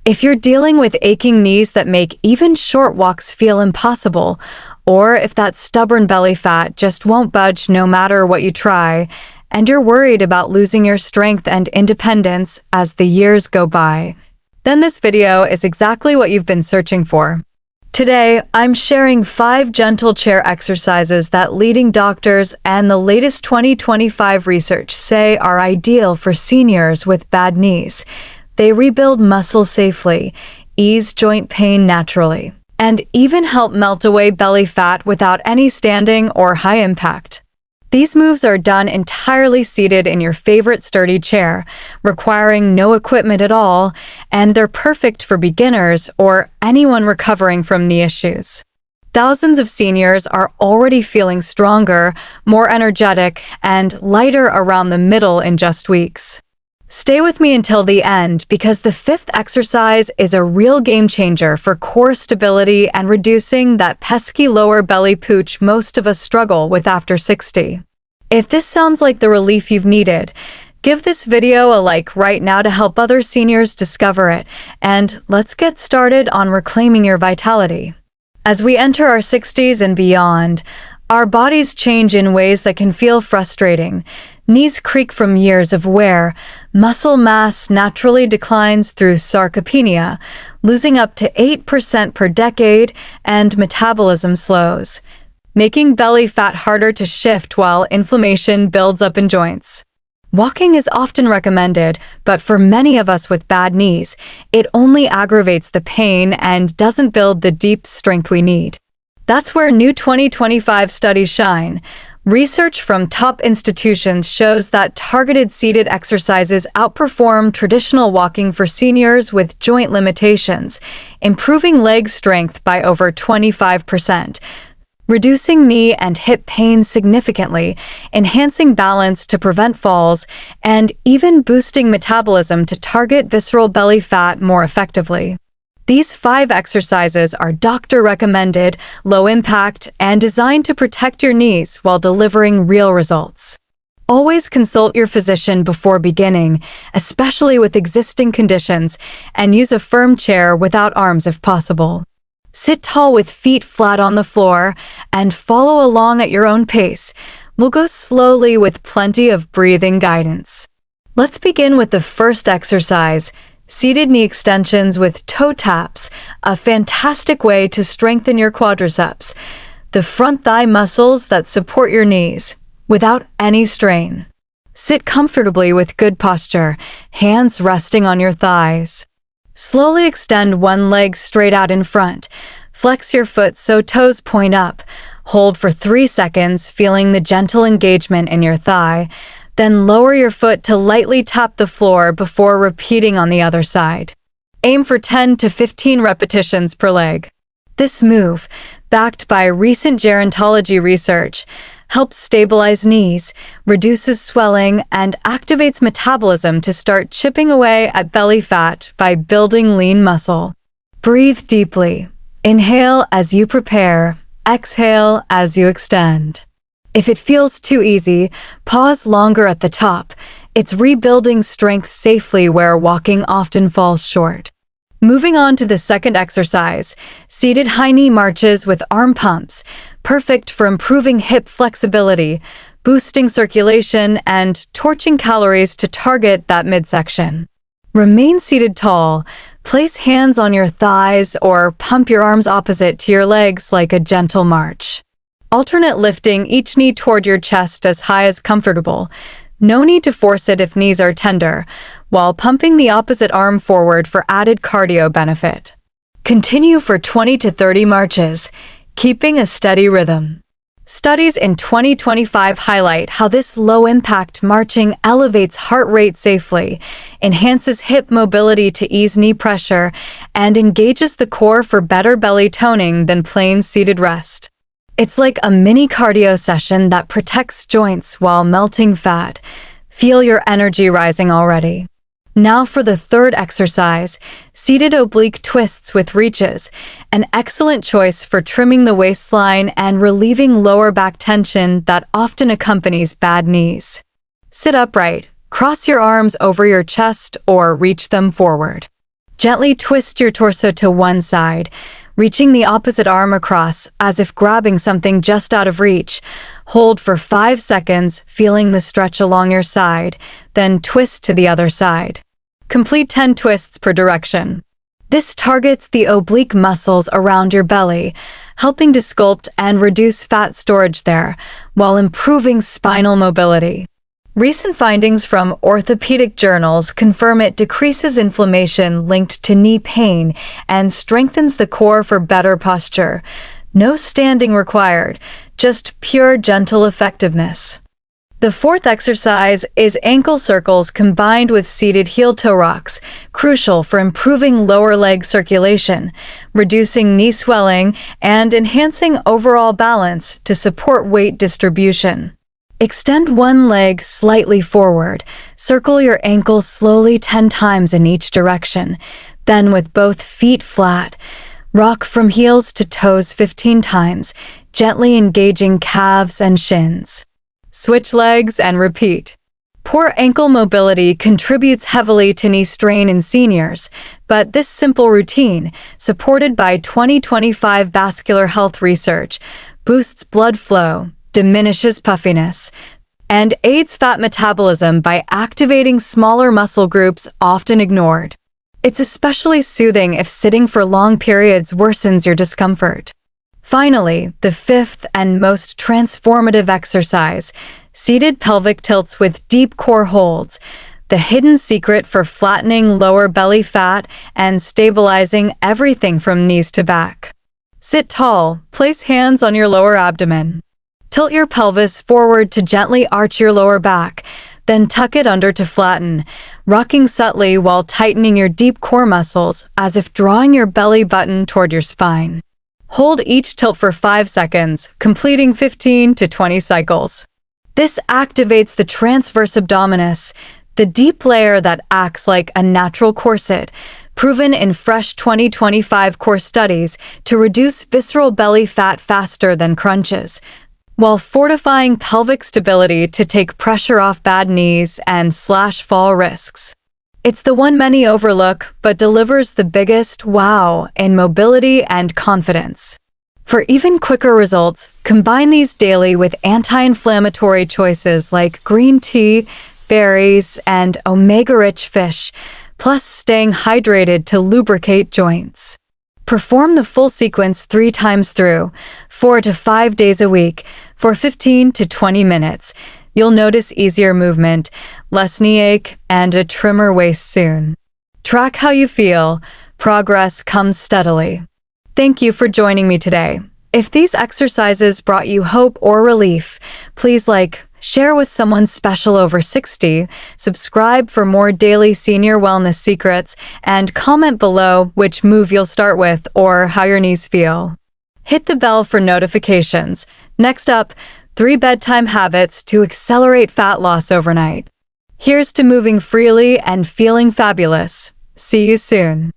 If you're dealing with aching knees that make even short walks feel impossible, or if that stubborn belly fat just won't budge no matter what you try, and you're worried about losing your strength and independence as the years go by, then this video is exactly what you've been searching for. Today, I'm sharing 5 gentle chair exercises that leading doctors and the latest 2025 research say are ideal for seniors with bad knees. They rebuild muscle safely, ease joint pain naturally, and even help melt away belly fat without any standing or high impact. These moves are done entirely seated in your favorite sturdy chair, requiring no equipment at all, and they're perfect for beginners or anyone recovering from knee issues. Thousands of seniors are already feeling stronger, more energetic, and lighter around the middle in just weeks. Stay with me until the end because the 5th exercise is a real game changer for core stability and reducing that pesky lower belly pooch most of us struggle with after 60. If this sounds like the relief you've needed, give this video a like right now to help other seniors discover it, and let's get started on reclaiming your vitality. As we enter our 60s and beyond, our bodies change in ways that can feel frustrating. Knees creak from years of wear, muscle mass naturally declines through sarcopenia, losing up to 8% per decade, and metabolism slows, making belly fat harder to shift while inflammation builds up in joints. Walking is often recommended, but for many of us with bad knees, it only aggravates the pain and doesn't build the deep strength we need. That's where new 2025 studies shine. Research from top institutions shows that targeted seated exercises outperform traditional walking for seniors with joint limitations, improving leg strength by over 25%, reducing knee and hip pain significantly, enhancing balance to prevent falls, and even boosting metabolism to target visceral belly fat more effectively. These 5 exercises are doctor-recommended, low-impact, and designed to protect your knees while delivering real results. Always consult your physician before beginning, especially with existing conditions, and use a firm chair without arms if possible. Sit tall with feet flat on the floor and follow along at your own pace. We'll go slowly with plenty of breathing guidance. Let's begin with the first exercise, seated knee extensions with toe taps, a fantastic way to strengthen your quadriceps, the front thigh muscles that support your knees, without any strain. Sit comfortably with good posture, hands resting on your thighs. Slowly extend one leg straight out in front. Flex your foot so toes point up. Hold for 3 seconds, feeling the gentle engagement in your thigh. Then lower your foot to lightly tap the floor before repeating on the other side. Aim for 10 to 15 repetitions per leg. This move, backed by recent gerontology research, helps stabilize knees, reduces swelling, and activates metabolism to start chipping away at belly fat by building lean muscle. Breathe deeply. Inhale as you prepare. Exhale as you extend. If it feels too easy, pause longer at the top. It's rebuilding strength safely where walking often falls short. Moving on to the second exercise, seated high knee marches with arm pumps, perfect for improving hip flexibility, boosting circulation, and torching calories to target that midsection. Remain seated tall. Place hands on your thighs or pump your arms opposite to your legs like a gentle march. Alternate lifting each knee toward your chest as high as comfortable. No need to force it if knees are tender, while pumping the opposite arm forward for added cardio benefit. Continue for 20 to 30 marches, keeping a steady rhythm. Studies in 2025 highlight how this low-impact marching elevates heart rate safely, enhances hip mobility to ease knee pressure, and engages the core for better belly toning than plain seated rest. It's like a mini cardio session that protects joints while melting fat. Feel your energy rising already. Now for the third exercise, seated oblique twists with reaches, an excellent choice for trimming the waistline and relieving lower back tension that often accompanies bad knees. Sit upright, cross your arms over your chest or reach them forward. Gently twist your torso to one side, reaching the opposite arm across as if grabbing something just out of reach. Hold for 5 seconds, feeling the stretch along your side, then twist to the other side. Complete 10 twists per direction. This targets the oblique muscles around your belly, helping to sculpt and reduce fat storage there, while improving spinal mobility. Recent findings from orthopedic journals confirm it decreases inflammation linked to knee pain and strengthens the core for better posture. No standing required, just pure gentle effectiveness. The fourth exercise is ankle circles combined with seated heel-toe rocks, crucial for improving lower leg circulation, reducing knee swelling, and enhancing overall balance to support weight distribution. Extend one leg slightly forward. Circle your ankle slowly 10 times in each direction. Then with both feet flat, rock from heels to toes 15 times, gently engaging calves and shins. Switch legs and repeat. Poor ankle mobility contributes heavily to knee strain in seniors, but this simple routine, supported by 2025 vascular health research, boosts blood flow, diminishes puffiness, and aids fat metabolism by activating smaller muscle groups often ignored. It's especially soothing if sitting for long periods worsens your discomfort. Finally, the fifth and most transformative exercise, seated pelvic tilts with deep core holds, the hidden secret for flattening lower belly fat and stabilizing everything from knees to back. Sit tall, place hands on your lower abdomen. Tilt your pelvis forward to gently arch your lower back, then tuck it under to flatten, rocking subtly while tightening your deep core muscles as if drawing your belly button toward your spine. Hold each tilt for 5 seconds, completing 15 to 20 cycles. This activates the transverse abdominis, the deep layer that acts like a natural corset, proven in fresh 2025 core studies to reduce visceral belly fat faster than crunches, while fortifying pelvic stability to take pressure off bad knees and slash fall risks. It's the one many overlook, but delivers the biggest wow in mobility and confidence. For even quicker results, combine these daily with anti-inflammatory choices like green tea, berries, and omega-rich fish, plus staying hydrated to lubricate joints. Perform the full sequence 3 times through, 4 to 5 days a week, for 15 to 20 minutes. You'll notice easier movement, less knee ache, and a trimmer waist soon. Track how you feel. Progress comes steadily. Thank you for joining me today. If these exercises brought you hope or relief, please share with someone special over 60, subscribe for more daily senior wellness secrets, and comment below which move you'll start with or how your knees feel. Hit the bell for notifications. Next up, 3 bedtime habits to accelerate fat loss overnight. Here's to moving freely and feeling fabulous. See you soon.